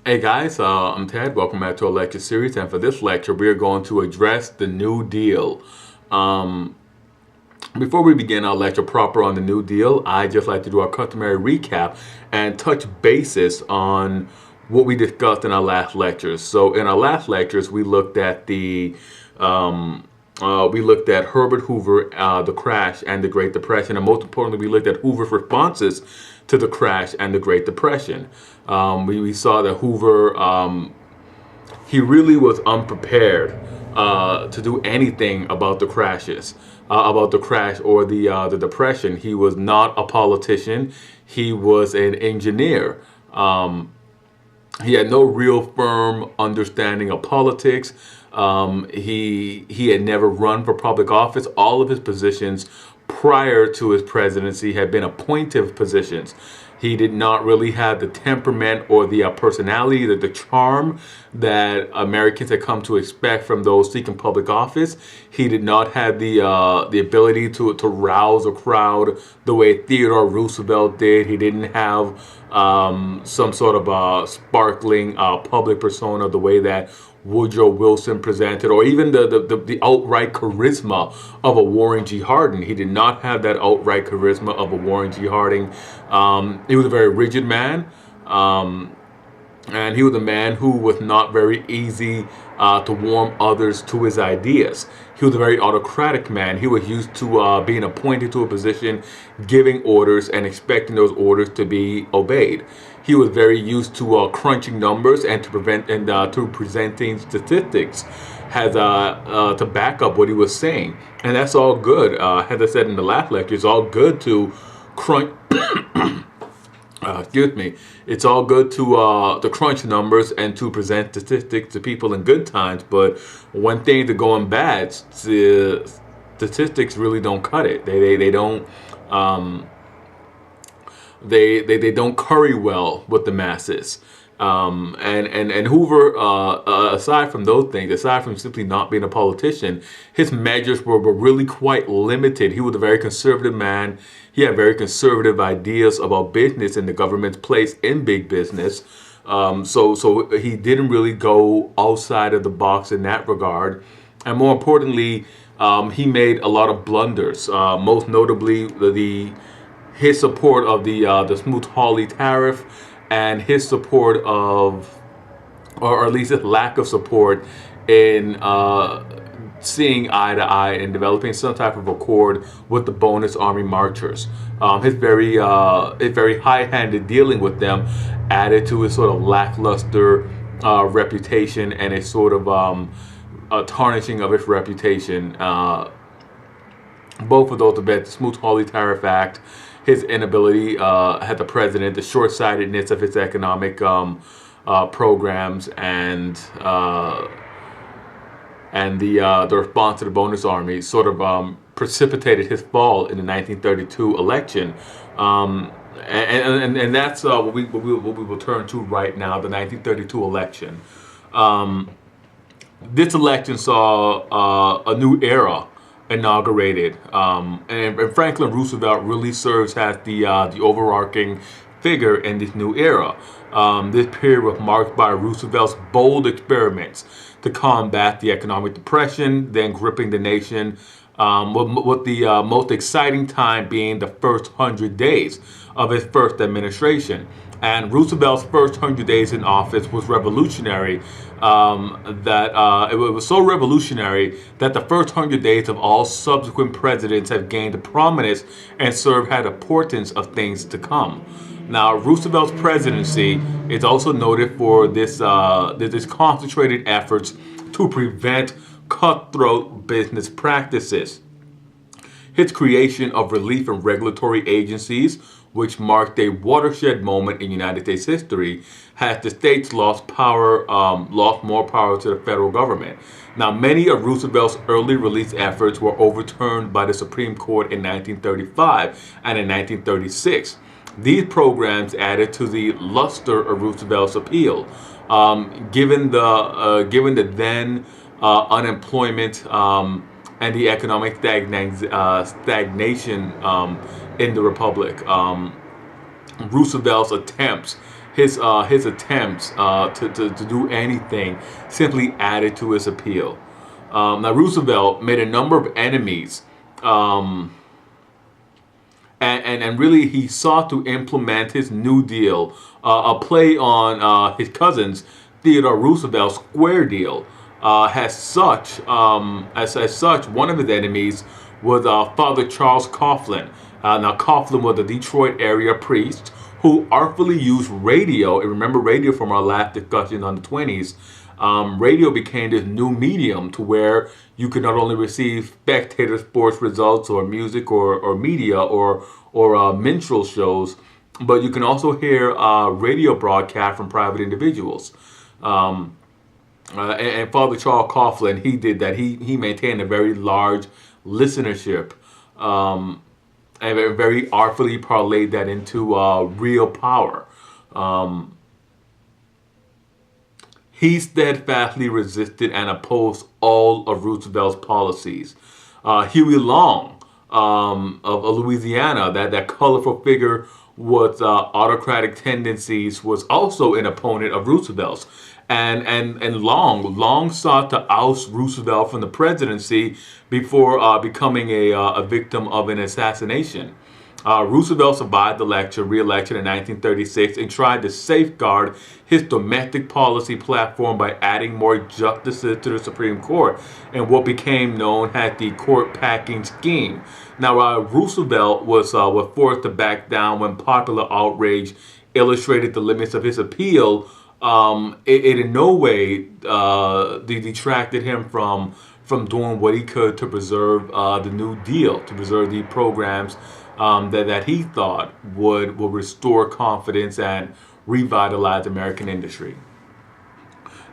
Hey guys, I'm Ted. Welcome back to our lecture series, and for this lecture, we are going to address the New Deal. Um, Before we begin our lecture proper on the New Deal, I'd just like to do our customary recap and touch basis on what we discussed in our last lectures. So, in our last lectures, we looked at Herbert Hoover, the crash, and the Great Depression, and most importantly, we looked at Hoover's responses to the crash and the Great Depression. We saw that Hoover, he really was unprepared to do anything about the crashes, about the crash or the depression. He was not a politician. He was an engineer. He had no real firm understanding of politics. He had never run for public office. All of his positions prior to his presidency had been appointive positions. He did not really have the temperament or the personality, the charm that Americans had come to expect from those seeking public office. He did not have the ability to rouse a crowd the way Theodore Roosevelt did. He didn't have some sort of sparkling public persona the way that Woodrow Wilson presented, or even the outright charisma of a Warren G. Harding. He did not have that outright charisma of a Warren G. Harding. He was a very rigid man, and he was a man who was not very easy to warm others to his ideas. He was a very autocratic man. He was used to being appointed to a position, giving orders, and expecting those orders to be obeyed. He was very used to crunching numbers and to presenting statistics to back up what he was saying, and that's all good. As I said in the last lecture, it's all good to crunch. Excuse me. It's all good to crunch numbers and to present statistics to people in good times, but when things are going bad, statistics really don't cut it. They don't. They don't curry well with the masses. And Hoover, aside from those things, aside from simply not being a politician, his measures were really quite limited. He was a very conservative man. He had very conservative ideas about business and the government's place in big business. So he didn't really go outside of the box in that regard. And more importantly, he made a lot of blunders. Most notably, his support of the Smoot-Hawley tariff, and his support of, or at least his lack of support in seeing eye to eye and developing some type of accord with the bonus army marchers. His very high-handed dealing with them added to his sort of lackluster reputation and a sort of tarnishing of his reputation. Both of those events, the Smoot-Hawley Tariff Act, his inability as the president, the short-sightedness of his economic programs, and the response to the bonus army sort of precipitated his fall in the 1932 election. And that's what we will turn to right now, the 1932 election. This election saw a new era inaugurated, and Franklin Roosevelt really serves as the overarching figure in this new era. This period was marked by Roosevelt's bold experiments to combat the economic depression then gripping the nation, with the most exciting time being the first 100 days of his first administration. And Roosevelt's first 100 days in office was revolutionary. It was so revolutionary that the first 100 days of all subsequent presidents have gained prominence and served as a portent of things to come. Now, Roosevelt's presidency is also noted for this concentrated efforts to prevent cutthroat business practices. His creation of relief and regulatory agencies, which marked a watershed moment in United States history, has the states lost more power to the federal government. Now, many of Roosevelt's early release efforts were overturned by the Supreme Court in 1935 and in 1936. These programs added to the luster of Roosevelt's appeal, given the then unemployment and the economic stagnation in the Republic. Roosevelt's attempts his attempts to do anything simply added to his appeal. Now Roosevelt made a number of enemies, and really he sought to implement his New Deal, a play on his cousin's Theodore Roosevelt's Square Deal. As such, one of his enemies was Father Charles Coughlin. Now Coughlin was a Detroit area priest who artfully used radio. And remember radio from our last discussion on the 20s. Radio became this new medium to where you could not only receive spectator sports results or music or media or minstrel shows, but you can also hear radio broadcast from private individuals. And Father Charles Coughlin, he did that. He maintained a very large listenership, and very artfully parlayed that into real power. He steadfastly resisted and opposed all of Roosevelt's policies. Huey Long of Louisiana, that colorful figure with autocratic tendencies, was also an opponent of Roosevelt's. And Long sought to oust Roosevelt from the presidency before becoming a victim of an assassination. Roosevelt survived the re-election in 1936 and tried to safeguard his domestic policy platform by adding more justices to the Supreme Court and what became known as the court packing scheme. Now, Roosevelt was forced to back down when popular outrage illustrated the limits of his appeal. It in no way detracted him from doing what he could to preserve the New Deal, to preserve the programs that he thought would restore confidence and revitalize American industry.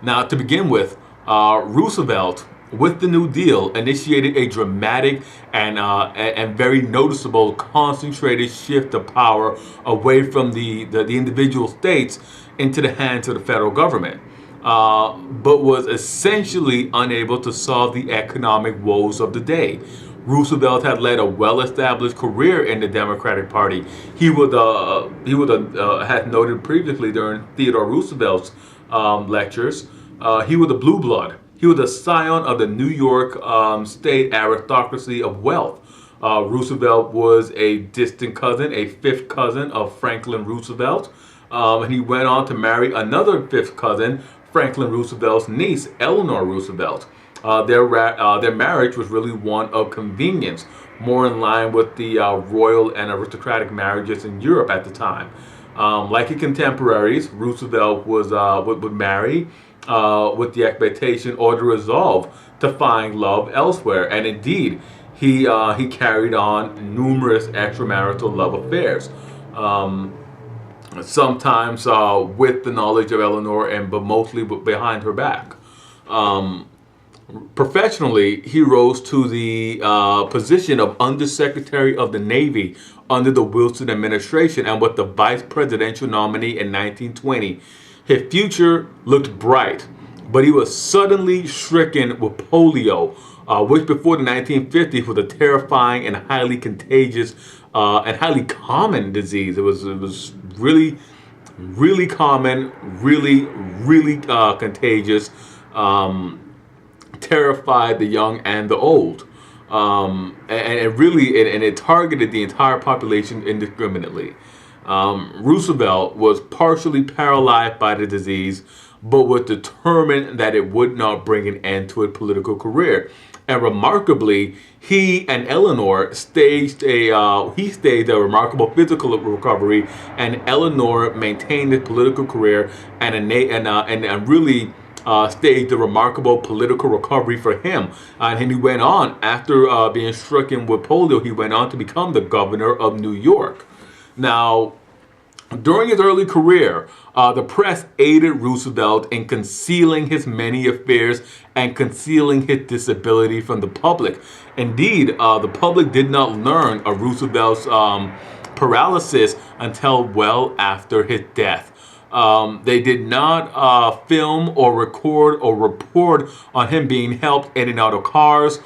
Now, to begin with, Roosevelt, with the New Deal, initiated a dramatic and very noticeable concentrated shift of power away from the individual states into the hands of the federal government, but was essentially unable to solve the economic woes of the day. Roosevelt had led a well-established career in the Democratic Party. He had noted previously during Theodore Roosevelt's lectures, he was a blue blood. He was a scion of the New York state aristocracy of wealth. Roosevelt was a distant cousin, a fifth cousin of Franklin Roosevelt, and he went on to marry another fifth cousin, Franklin Roosevelt's niece, Eleanor Roosevelt. Their marriage was really one of convenience, more in line with the royal and aristocratic marriages in Europe at the time. Like his contemporaries, Roosevelt would marry with the expectation or the resolve to find love elsewhere, and indeed, he carried on numerous extramarital love affairs. Sometimes with the knowledge of Eleanor, but mostly behind her back. Professionally, he rose to the position of Undersecretary of the Navy under the Wilson administration and was the vice presidential nominee in 1920. His future looked bright, but he was suddenly stricken with polio, which before the 1950s was a terrifying and highly contagious and highly common disease. It was really, really common, really contagious. Terrified the young and the old, and it targeted the entire population indiscriminately. Roosevelt was partially paralyzed by the disease, but was determined that it would not bring an end to his political career. And remarkably, he and Eleanor staged a remarkable physical recovery, and Eleanor maintained his political career and really staged a remarkable political recovery for him. And he went on, after being stricken with polio, he went on to become the governor of New York. Now, during his early career, the press aided Roosevelt in concealing his many affairs and concealing his disability from the public. Indeed, the public did not learn of Roosevelt's paralysis until well after his death. They did not film or record or report on him being helped in and out of cars,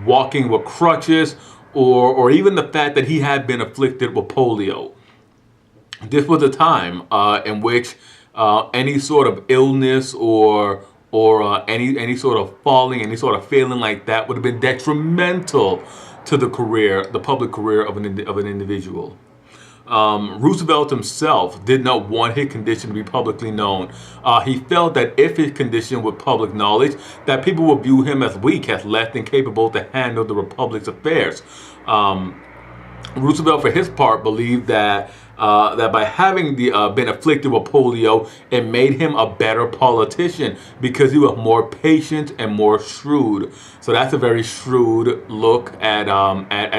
walking with crutches, or even the fact that he had been afflicted with polio. This was a time in which any sort of illness or any sort of falling, any sort of failing like that would have been detrimental to the career, the public career of an individual. Roosevelt himself did not want his condition to be publicly known. He felt that if his condition were public knowledge, that people would view him as weak, as less than capable to handle the republic's affairs. Roosevelt, for his part, believed that by having been afflicted with polio, it made him a better politician because he was more patient and more shrewd. So that's a very shrewd look at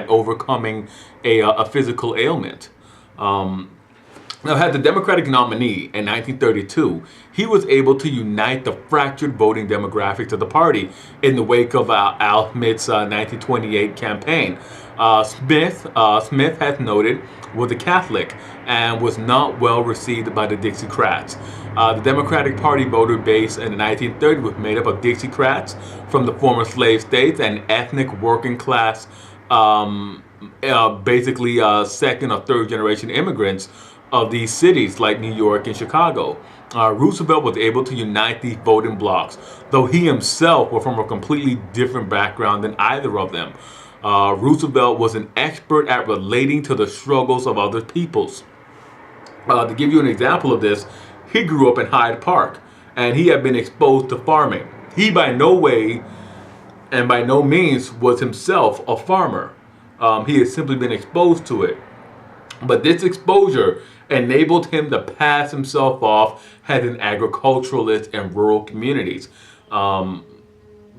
overcoming a physical ailment. Now, had the Democratic nominee in 1932, he was able to unite the fractured voting demographics of the party in the wake of Al Smith's 1928 campaign. Smith has noted, was a Catholic and was not well received by the Dixiecrats. The Democratic Party voter base in the 1930s was made up of Dixiecrats from the former slave states and ethnic working class, basically second or third generation immigrants of these cities like New York and Chicago. Roosevelt was able to unite these voting blocs, though he himself was from a completely different background than either of them. Roosevelt was an expert at relating to the struggles of other peoples. To give you an example of this, he grew up in Hyde Park, and he had been exposed to farming. He by no way and by no means was himself a farmer. He had simply been exposed to it. But this exposure enabled him to pass himself off as an agriculturalist in rural communities.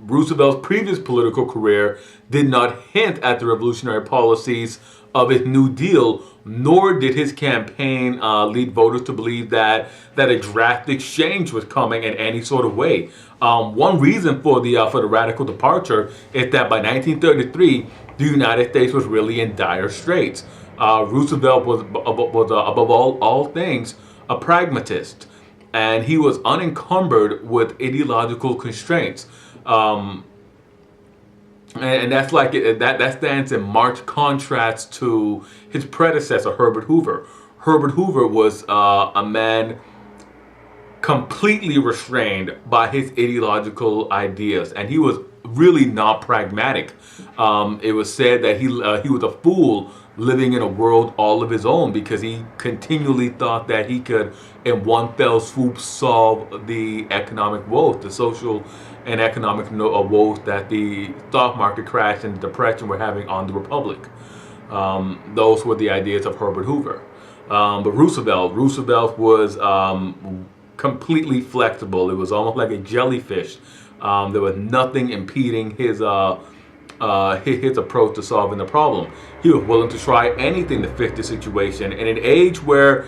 Roosevelt's previous political career did not hint at the revolutionary policies of his New Deal, nor did his campaign lead voters to believe that a drastic change was coming in any sort of way. One reason for the radical departure is that by 1933, the United States was really in dire straits. Roosevelt was above all things a pragmatist, and he was unencumbered with ideological constraints. And that's like that stands in marked contrast to his predecessor, Herbert Hoover. Herbert Hoover was a man completely restrained by his ideological ideas, and he was really not pragmatic. It was said that he was a fool living in a world all of his own because he continually thought that he could, in one fell swoop, solve the economic woes, the social and economic woes that the stock market crash and depression were having on the republic. Those were the ideas of Herbert Hoover. But Roosevelt was completely flexible. It was almost like a jellyfish. There was nothing impeding his approach to solving the problem. He was willing to try anything to fix the situation. In an age where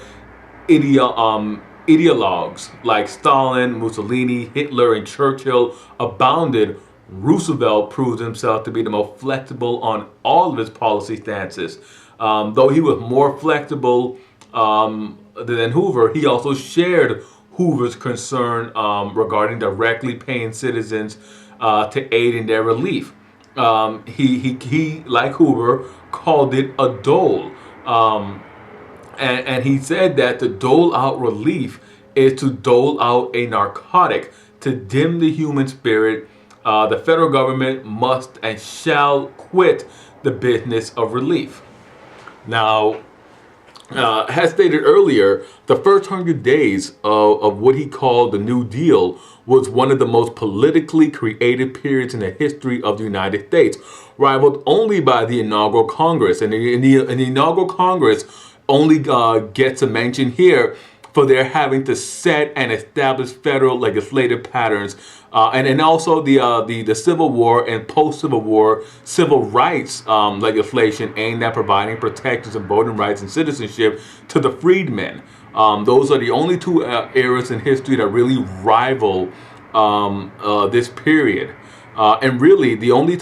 ideologues like Stalin, Mussolini, Hitler, and Churchill abounded, Roosevelt proved himself to be the most flexible on all of his policy stances. Though he was more flexible than Hoover, he also shared Hoover's concern regarding directly paying citizens to aid in their relief. He, like Hoover, called it a dole. And he said that to dole out relief is to dole out a narcotic. To dim the human spirit, the federal government must and shall quit the business of relief. Now, as stated earlier, the first 100 days of what he called the New Deal was one of the most politically creative periods in the history of the United States, rivaled only by the inaugural Congress. And the inaugural Congress only gets a mention here for their having to set and establish federal legislative patterns, and also the Civil War and post-Civil War civil rights legislation aimed at providing protections of voting rights and citizenship to the freedmen. Those are the only two eras in history that really rival this period. And really, the only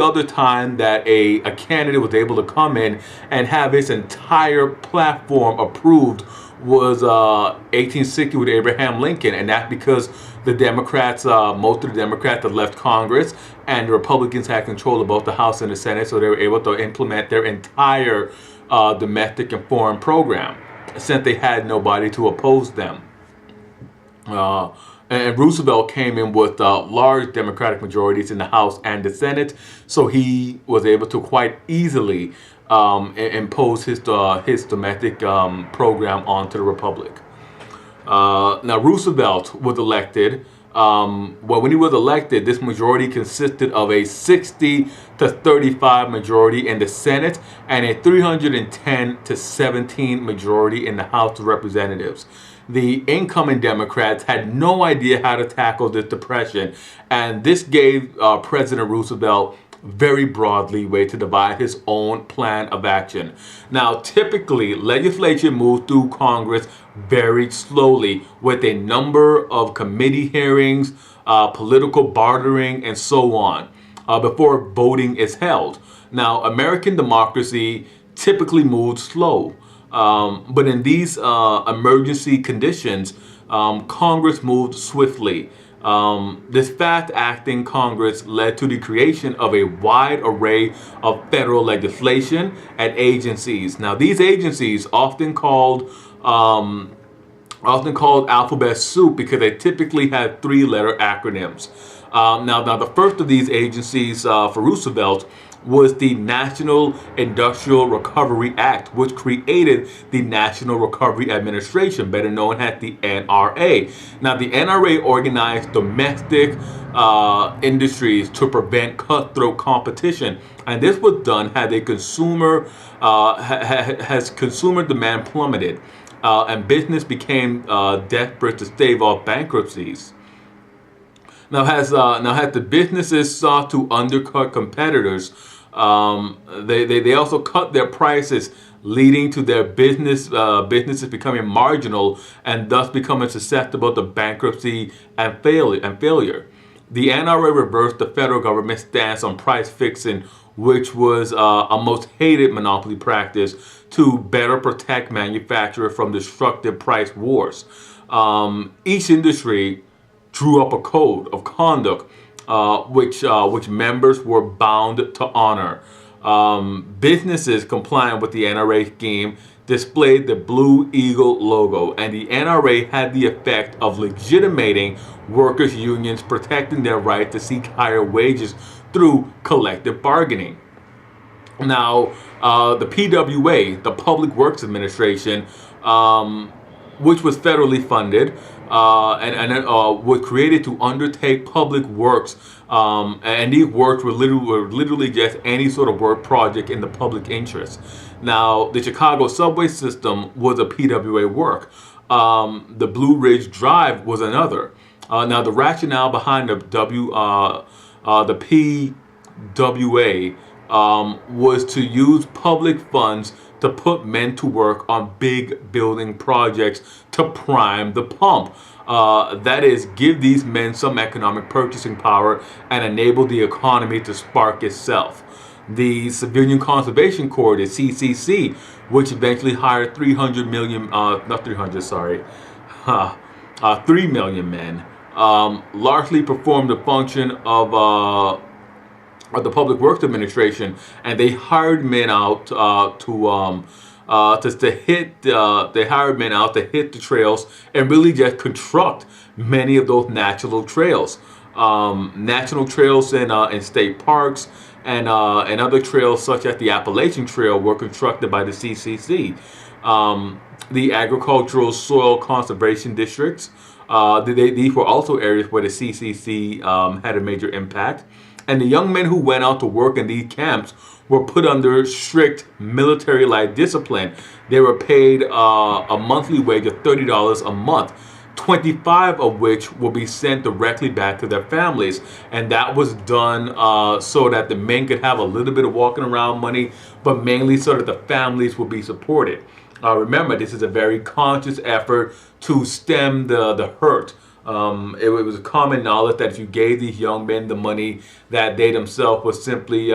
other time that a candidate was able to come in and have his entire platform approved was 1860 with Abraham Lincoln, and that's because the Democrats, most of the Democrats had left Congress, and the Republicans had control of both the House and the Senate, so they were able to implement their entire domestic and foreign program. since they had nobody to oppose them. Uh, and Roosevelt came in with large Democratic majorities in the House and the Senate, so he was able to quite easily impose his domestic program onto the Republic. Now, Roosevelt was elected. When he was elected, this majority consisted of a 60 to 35 majority in the Senate and a 310 to 17 majority in the House of Representatives. The incoming Democrats had no idea how to tackle this depression, and this gave President Roosevelt very broad leeway to devise his own plan of action. Now, typically, legislation moves through Congress very slowly with a number of committee hearings, political bartering, and so on before voting is held. Now, American democracy typically moves slow. But in these emergency conditions, Congress moved swiftly. This fast-acting Congress led to the creation of a wide array of federal legislation and agencies. Now, these agencies, often called alphabet soup because they typically had three-letter acronyms. Now, the first of these agencies for Roosevelt was the National Industrial Recovery Act, which created the National Recovery Administration, better known as the NRA. Now, the NRA organized domestic industries to prevent cutthroat competition, and this was done as consumer demand plummeted, and business became desperate to stave off bankruptcies. Now, as the businesses sought to undercut competitors, they also cut their prices, leading to their businesses becoming marginal and thus becoming susceptible to bankruptcy and failure. The NRA reversed the federal government's stance on price fixing, which was a most hated monopoly practice, to better protect manufacturers from destructive price wars. Each industry drew up a code of conduct which members were bound to honor. Businesses complying with the NRA scheme displayed the Blue Eagle logo, and the NRA had the effect of legitimating workers' unions, protecting their right to seek higher wages through collective bargaining. Now, the PWA, the Public Works Administration, which was federally funded and was created to undertake public works, and these works were literally just any sort of work project in the public interest. Now, the Chicago subway system was a PWA work. The Blue Ridge Drive was another. Now, the rationale behind the PWA was to use public funds to put men to work on big building projects to prime the pump. That is, give these men some economic purchasing power and enable the economy to spark itself. The Civilian Conservation Corps, the CCC, which eventually hired 3 million men, largely performed the function of the Public Works Administration, and they hired men out to hit the trails and really just construct many of those natural trails. National trails in state parks and other trails such as the Appalachian Trail were constructed by the CCC. The agricultural soil conservation districts, these were also areas where the CCC had a major impact. And the young men who went out to work in these camps were put under strict military-like discipline. They were paid a monthly wage of $30 a month, 25 of which will be sent directly back to their families. And that was done so that the men could have a little bit of walking around money, but mainly so that the families would be supported. Remember, this is a very conscious effort to stem the hurt. It was common knowledge that if you gave these young men the money, that they themselves would simply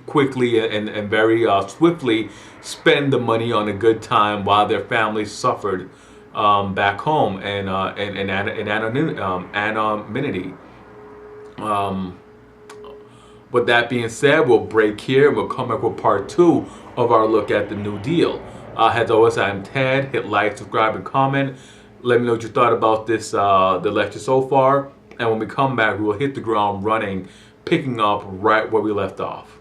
quickly and very swiftly spend the money on a good time while their families suffered back home and anonymity. With that being said, we'll break here and we'll come back with part 2 of our look at the New Deal. As always, I'm Ted. Hit like, subscribe, and comment. Let me know what you thought about this, the lecture so far. And when we come back, we will hit the ground running, picking up right where we left off.